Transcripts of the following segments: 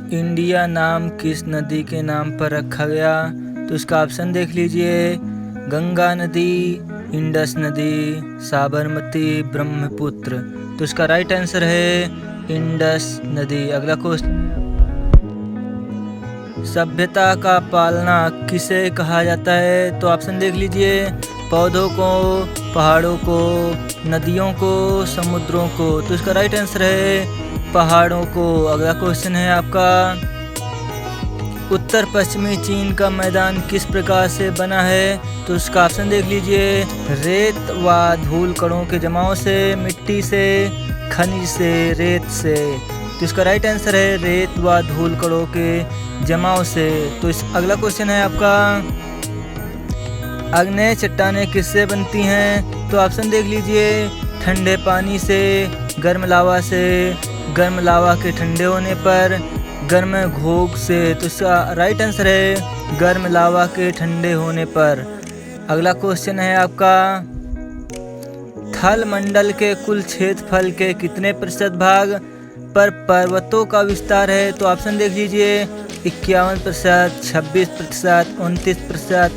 India नाम किस नदी के नाम पर रखा गया? तो इसका ऑप्शन देख लीजिए, गंगा नदी, इंडस नदी, साबरमती, ब्रह्मपुत्र। तो इसका राइट आंसर है इंडस नदी। अगला क्वेश्चन, सभ्यता का पालना किसे कहा जाता है? तो ऑप्शन देख लीजिए, पौधों को, पहाड़ों को, नदियों को, समुद्रों को। तो इसका राइट आंसर है पहाड़ों को। अगला क्वेश्चन है आपका, उत्तर पश्चिमी चीन का मैदान किस प्रकार से बना है? तो इसका ऑप्शन देख लीजिए, रेत व धूल कणों के जमाव से, मिट्टी से, खनिज से, रेत से। तो इसका राइट आंसर है रेत व धूल कणों के जमाव से। तो इस अगला क्वेश्चन है आपका, आग्नेय चट्टानें किससे बनती हैं? तो ऑप्शन देख लीजिए, ठंडे पानी से, गर्म लावा से, गर्म लावा के ठंडे होने पर, गर्म घोग से। तो इसका राइट आंसर है गर्म लावा के ठंडे होने पर। अगला क्वेश्चन है आपका, थल मंडल के कुल क्षेत्रफल के कितने प्रतिशत भाग पर पर्वतों का विस्तार है? तो ऑप्शन देख लीजिए, 51%, 26%, 29%,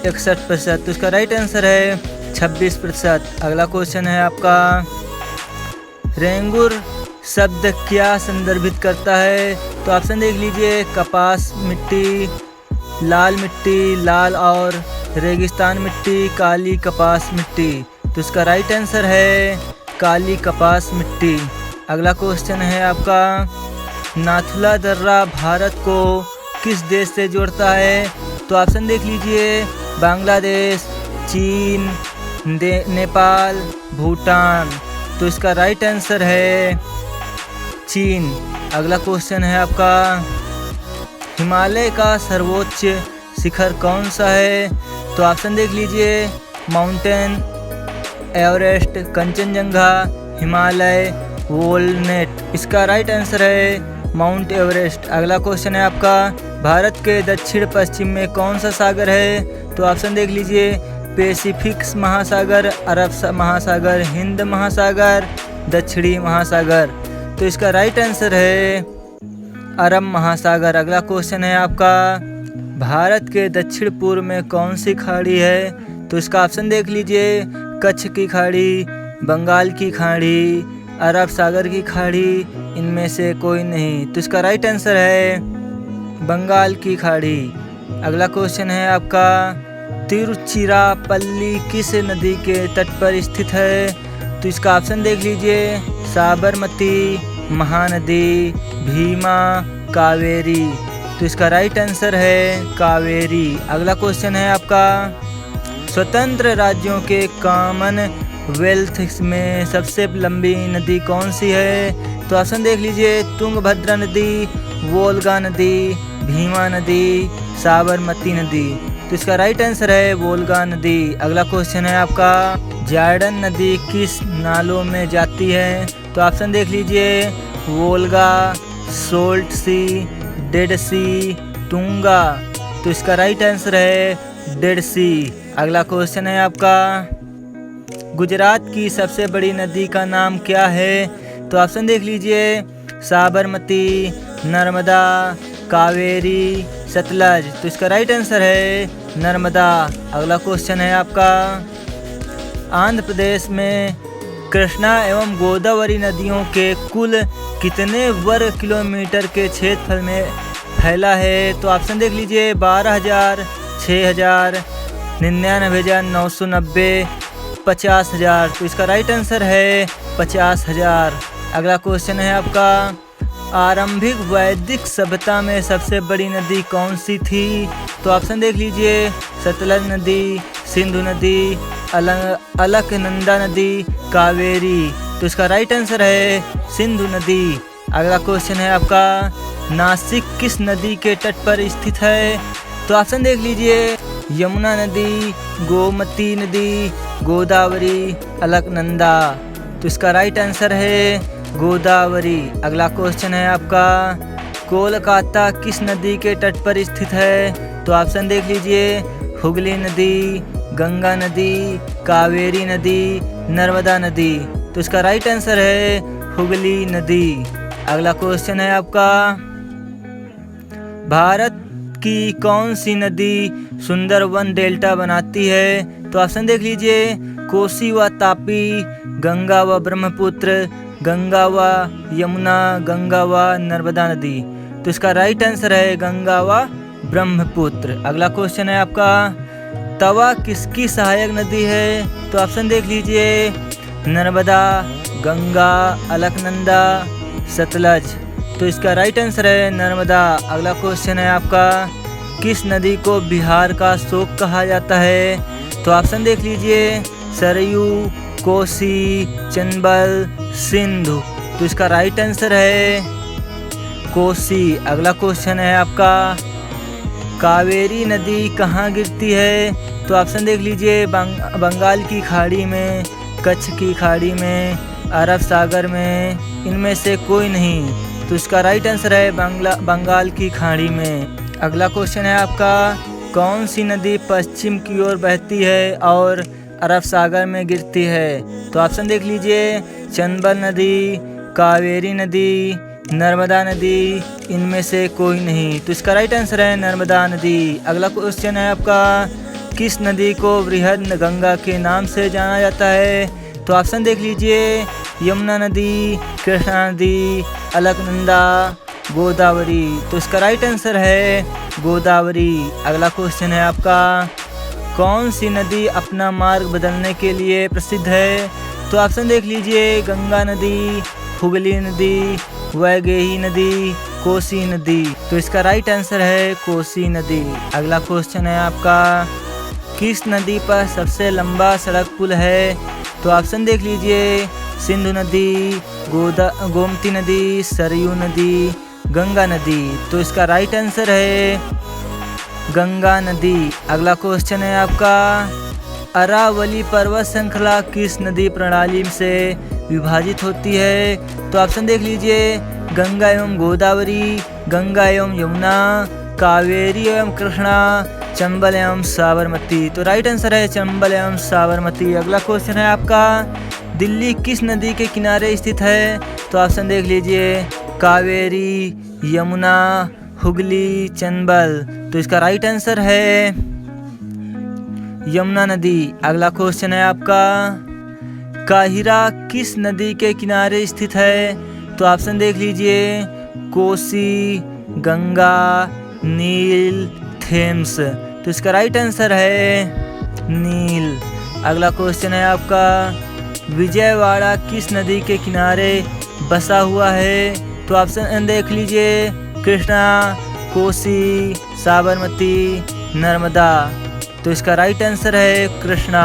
61%। तो इसका राइट आंसर है 26%। अगला क्वेश्चन है आपका, रेंगुर शब्द क्या संदर्भित करता है? तो ऑप्शन देख लीजिए, कपास मिट्टी, लाल और रेगिस्तान मिट्टी, काली कपास मिट्टी। तो इसका राइट आंसर है काली कपास मिट्टी। अगला क्वेश्चन है आपका, नाथुला दर्रा भारत को किस देश से जोड़ता है? तो ऑप्शन देख लीजिए, बांग्लादेश, चीन, नेपाल, भूटान। तो इसका राइट आंसर है चीन। अगला क्वेश्चन है आपका, हिमालय का सर्वोच्च शिखर कौन सा है? तो ऑप्शन देख लीजिए, माउंटेन एवरेस्ट, कंचनजंगा, हिमालय, वॉलनेट। इसका राइट आंसर है माउंट एवरेस्ट। अगला क्वेश्चन है आपका, भारत के दक्षिण पश्चिम में कौन सा सागर है? तो ऑप्शन देख लीजिए, पैसिफिक महासागर, अरब महासागर, हिंद महासागर, दक्षिणी महासागर। तो इसका राइट आंसर है अरब महासागर। अगला क्वेश्चन है आपका, भारत के दक्षिण पूर्व में कौन सी खाड़ी है? तो इसका ऑप्शन देख लीजिए, कच्छ की खाड़ी, बंगाल की खाड़ी, अरब सागर की खाड़ी, इनमें से कोई नहीं। तो इसका राइट आंसर है बंगाल की खाड़ी। अगला क्वेश्चन है आपका, तिरुचिरापल्ली किस नदी के तट पर स्थित है? तो इसका ऑप्शन देख लीजिए, साबरमती, महानदी, भीमा, कावेरी। तो इसका राइट आंसर है कावेरी। अगला क्वेश्चन है आपका, स्वतंत्र राज्यों के कॉमनवेल्थ में सबसे लंबी नदी कौन सी है? तो ऑप्शन देख लीजिए, तुंगभद्रा नदी, वोल्गा नदी, भीमा नदी, साबरमती नदी। तो इसका राइट आंसर है वोल्गा नदी। अगला क्वेश्चन है आपका, जॉर्डन नदी किस नालों में जाती है? तो ऑप्शन देख लीजिए, वोल्गा, सोल्ट सी, डेड सी, टूंगा। तो इसका राइट आंसर है डेड सी। अगला क्वेश्चन है आपका, गुजरात की सबसे बड़ी नदी का नाम क्या है? तो ऑप्शन देख लीजिए, साबरमती, नर्मदा, कावेरी, सतलज। तो इसका राइट आंसर है नर्मदा। अगला क्वेश्चन है आपका, आंध्र प्रदेश में कृष्णा एवं गोदावरी नदियों के कुल कितने वर्ग किलोमीटर के क्षेत्रफल में फैला है? तो ऑप्शन देख लीजिए, 12,000, 6,000, 99,990, 50,000। तो इसका राइट आंसर है 50,000। अगला क्वेश्चन है आपका, आरंभिक वैदिक सभ्यता में सबसे बड़ी नदी कौन सी थी? तो ऑप्शन देख लीजिए, सतलज नदी, सिंधु नदी, अलकनंदा नदी, कावेरी। तो इसका राइट आंसर है सिंधु नदी। अगला क्वेश्चन है आपका, नासिक किस नदी के तट पर स्थित है? तो ऑप्शन देख लीजिए, यमुना नदी, गोमती नदी, गोदावरी, अलकनंदा। तो इसका राइट आंसर है गोदावरी। अगला क्वेश्चन है आपका, कोलकाता किस नदी के तट पर स्थित है? तो ऑप्शन देख लीजिए, हुगली नदी, गंगा नदी, कावेरी नदी, नर्मदा नदी। तो इसका राइट आंसर है हुगली नदी। अगला क्वेश्चन है आपका, भारत की कौन सी नदी सुंदरवन डेल्टा बनाती है? तो ऑप्शन देख लीजिए, कोसी व तापी, गंगा व ब्रह्मपुत्र, गंगा व यमुना, गंगा व नर्मदा नदी। तो इसका राइट आंसर है गंगा व ब्रह्मपुत्र। अगला क्वेश्चन है आपका, तवा किसकी सहायक नदी है? तो ऑप्शन देख लीजिए, नर्मदा, गंगा, अलकनंदा, सतलज। तो इसका राइट आंसर है नर्मदा। अगला क्वेश्चन है आपका, किस नदी को बिहार का शोक कहा जाता है? तो ऑप्शन देख लीजिए, सरयू, कोसी, चंबल, सिंधु। तो इसका राइट आंसर है कोसी। अगला क्वेश्चन है आपका, कावेरी नदी कहाँ गिरती है? तो ऑप्शन देख लीजिए, बंगाल की खाड़ी में, कच्छ की खाड़ी में, अरब सागर में, इनमें से कोई नहीं। तो इसका राइट आंसर है बंगाल की खाड़ी में। अगला क्वेश्चन है आपका, कौन सी नदी पश्चिम की ओर बहती है और अरब सागर में गिरती है? तो ऑप्शन देख लीजिए, चंबल नदी, कावेरी नदी, नर्मदा नदी, इनमें से कोई नहीं। तो इसका राइट आंसर है नर्मदा नदी। अगला क्वेश्चन है आपका, किस नदी को बृहद गंगा के नाम से जाना जाता है? तो ऑप्शन देख लीजिए, यमुना नदी, कृष्णा नदी, अलकनंदा, गोदावरी। तो इसका राइट आंसर है गोदावरी। अगला क्वेश्चन है आपका, कौन सी नदी अपना मार्ग बदलने के लिए प्रसिद्ध है? तो ऑप्शन देख लीजिए, गंगा नदी, हुगली नदी, वैगेही नदी, कोसी नदी। तो इसका राइट आंसर है कोसी नदी। अगला क्वेश्चन है आपका, किस नदी पर सबसे लंबा सड़क पुल है? तो ऑप्शन देख लीजिए, सिंधु नदी, गोमती नदी, सरयू नदी, गंगा नदी। तो इसका राइट आंसर है गंगा नदी। अगला क्वेश्चन है आपका, अरावली पर्वत श्रृंखला किस नदी प्रणाली से विभाजित होती है? तो ऑप्शन देख लीजिए, गंगा एवं गोदावरी, गंगा एवं यमुना, कावेरी एवं कृष्णा, चंबल एवं साबरमती। तो राइट आंसर है चंबल एवं साबरमती। अगला क्वेश्चन है आपका, दिल्ली किस नदी के किनारे स्थित है? तो ऑप्शन देख लीजिए, कावेरी, यमुना, हुगली, चंबल। तो इसका राइट आंसर है यमुना नदी। अगला क्वेश्चन है आपका, काहिरा किस नदी के किनारे स्थित है? तो ऑप्शन देख लीजिए, कोसी, गंगा, नील, थेम्स। तो इसका राइट आंसर है नील। अगला क्वेश्चन है आपका, विजयवाड़ा किस नदी के किनारे बसा हुआ है? तो ऑप्शन देख लीजिए, कृष्णा, कोसी, साबरमती, नर्मदा। तो इसका राइट आंसर है कृष्णा।